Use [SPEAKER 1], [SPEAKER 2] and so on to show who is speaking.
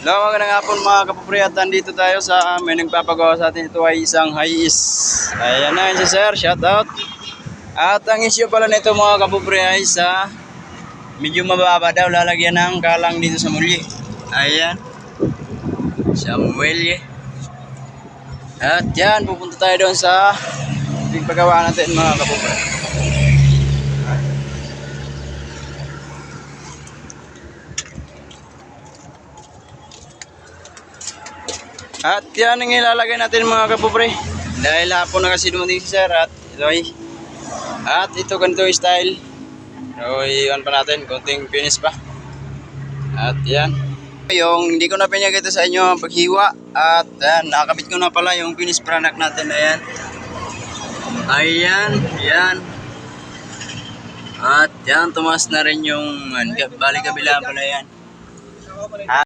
[SPEAKER 1] Hello, magandang hapon mga kapupre at nandito tayo sa may nagpapagawa sa atin. Ito ay isang high-is. Ayan na yun si sir, shout out. At ang issue pala nito mga kapupre ay sa medyo mababa daw, lalagyan ng kalang dito sa muli. Ayan, sa muli. At yan, pupunta tayo doon sa pagpagawa natin mga kapupre. At yan ang ilalagay natin mga kapupre. Dahil hapon na kasi dumating si sir at ito ay ito ganito yung style. So iwan pa natin, konting finish pa. At yan. Yung hindi ko na pinagkita sa inyo ang paghiwa. At yan, nakakabit ko na pala yung finish product natin. Ayan. Ayan, yan. At yan, tumas na rin yung balik kabila pala yan.